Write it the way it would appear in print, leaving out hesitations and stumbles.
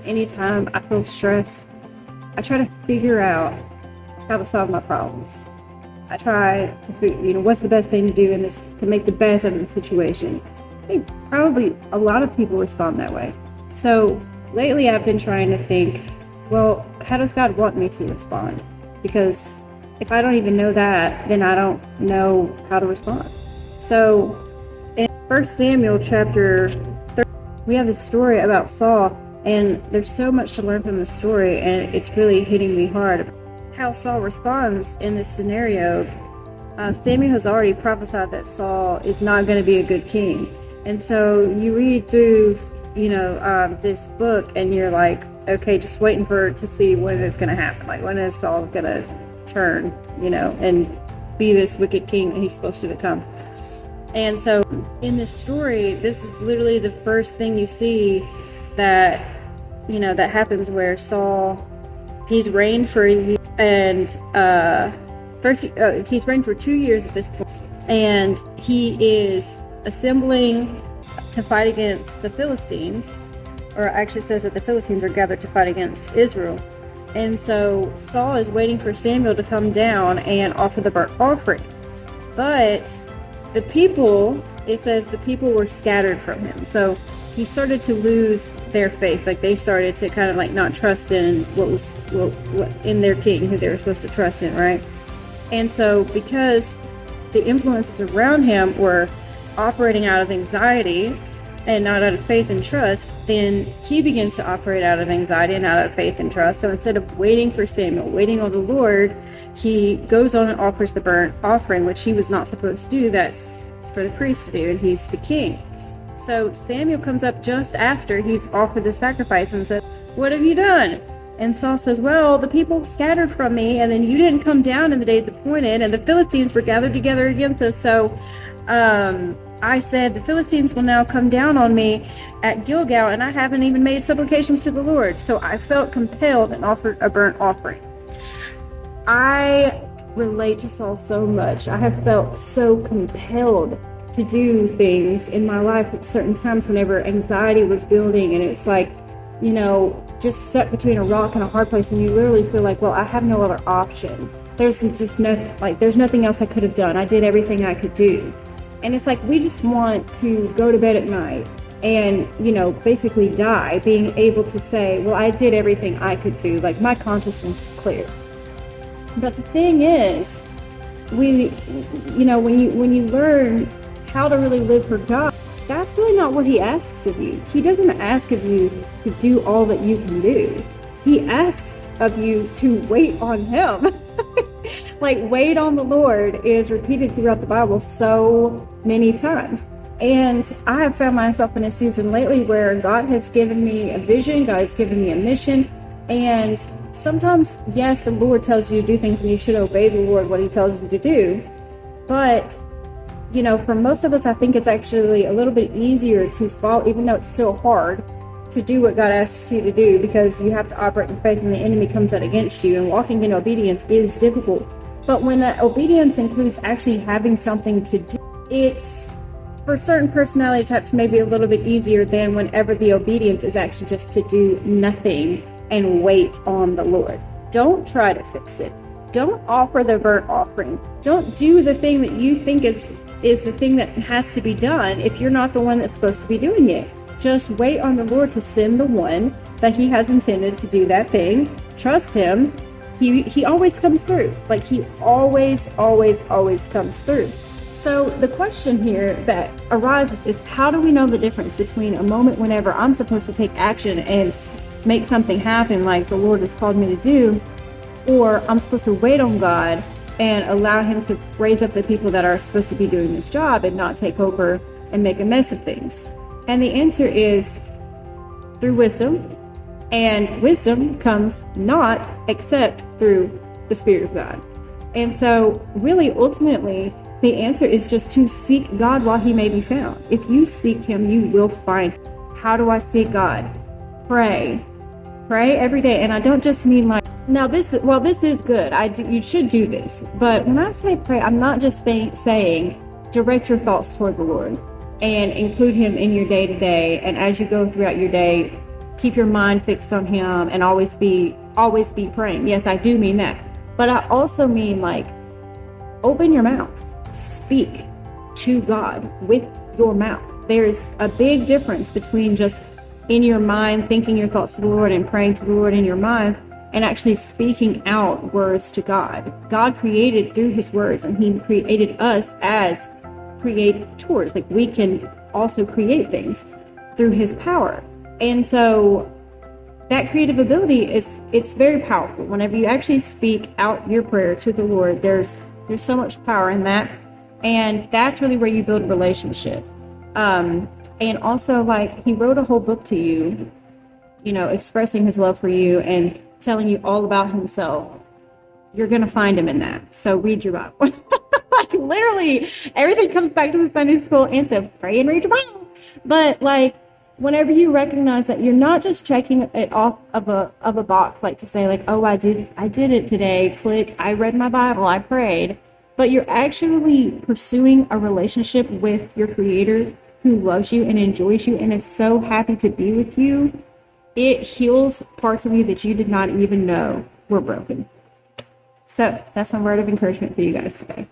anytime I feel stressed, I try to figure out how to solve my problems. I try to figure, what's the best thing to do in this to make the best out of the situation. I think probably a lot of people respond that way. So lately I've been trying to think, well, how does God want me to respond? Because if I don't even know that, then I don't know how to respond. So in 1 Samuel chapter 30, we have this story about Saul, and there's so much to learn from the story, and it's really hitting me hard. How Saul responds in this scenario. Samuel has already prophesied that Saul is not going to be a good king. And so you read through, this book, and you're like, okay, just waiting to see when it's going to happen. Like, when is Saul going to turn, and be this wicked king that he's supposed to become? And so in this story, this is literally the first thing you see that, that happens, where Saul, he's reigned for a year, and he's reigned for 2 years at this point, and he is assembling to fight against the Philistines, or actually says that the Philistines are gathered to fight against Israel. And so Saul is waiting for Samuel to come down and offer the burnt offering. But the people, it says the people were scattered from him. So he started to lose their faith. Like, they started to kind of like not trust in what in their king, who they were supposed to trust in, right? And so because the influences around him were operating out of anxiety and not out of faith and trust, then he begins to operate out of anxiety and out of faith and trust. So instead of waiting for Samuel, waiting on the Lord, he goes on and offers the burnt offering, which he was not supposed to do. That's for the priest to do, and he's the king. So Samuel comes up just after he's offered the sacrifice and says, "What have you done?" And Saul says, "Well, the people scattered from me, and then you didn't come down in the days appointed, and the Philistines were gathered together against us. So I said, the Philistines will now come down on me at Gilgal, and I haven't even made supplications to the Lord. So I felt compelled and offered a burnt offering." I relate to Saul so much. I have felt so compelled to do things in my life at certain times whenever anxiety was building, and it's like, just stuck between a rock and a hard place, and you literally feel like, well, I have no other option. There's just there's nothing else I could have done. I did everything I could do. And it's like, we just want to go to bed at night and, basically die, being able to say, well, I did everything I could do. Like, my conscience is clear. But the thing is, when you learn how to really live for God, that's really not what he asks of you. He doesn't ask of you to do all that you can do. He asks of you to wait on him. Like, wait on the Lord is repeated throughout the Bible so many times. And I have found myself in a season lately where God has given me a vision, God has given me a mission, and sometimes, yes, the Lord tells you to do things and you should obey the Lord, what he tells you to do. But, for most of us, I think it's actually a little bit easier to follow, even though it's still hard, to do what God asks you to do, because you have to operate in faith and the enemy comes out against you, and walking in obedience is difficult. But when that obedience includes actually having something to do, it's, for certain personality types, maybe a little bit easier than whenever the obedience is actually just to do nothing and wait on the Lord. Don't try to fix it. Don't offer the burnt offering. Don't do the thing that you think is the thing that has to be done if you're not the one that's supposed to be doing it. Just wait on the Lord to send the one that he has intended to do that thing. Trust him. He always comes through. Like, he always comes through. So the question here that arises is, how do we know the difference between a moment whenever I'm supposed to take action and make something happen like the Lord has called me to do, or I'm supposed to wait on God and allow him to raise up the people that are supposed to be doing this job and not take over and make a mess of things? And the answer is through wisdom, and wisdom comes not except through the Spirit of God. And so really, ultimately, the answer is just to seek God while he may be found. If you seek him, you will find. How do I seek God? Pray every day. And I don't just mean like, now this is good. You should do this. But when I say pray, I'm not just saying direct your thoughts toward the Lord and include him in your day-to-day. And as you go throughout your day, keep your mind fixed on him and always be praying. Yes, I do mean that. But I also mean, like, open your mouth. Speak to God with your mouth. There's a big difference between just in your mind thinking your thoughts to the Lord and praying to the Lord in your mind, and actually speaking out words to God. God created through his words, and he created us as creators. Like, we can also create things through his power. And so that creative ability it's very powerful. Whenever you actually speak out your prayer to the Lord, there's so much power in that. And that's really where you build a relationship. And also, like, he wrote a whole book to you, expressing his love for you and telling you all about himself. You're going to find him in that. So read your Bible. Like, literally, everything comes back to the Sunday school answer. Pray and read your Bible. But, like, whenever you recognize that you're not just checking it off of a box, like to say, like, oh, I did it today. Click, I read my Bible, I prayed. But you're actually pursuing a relationship with your Creator, who loves you and enjoys you and is so happy to be with you. It heals parts of you that you did not even know were broken. So that's my word of encouragement for you guys today.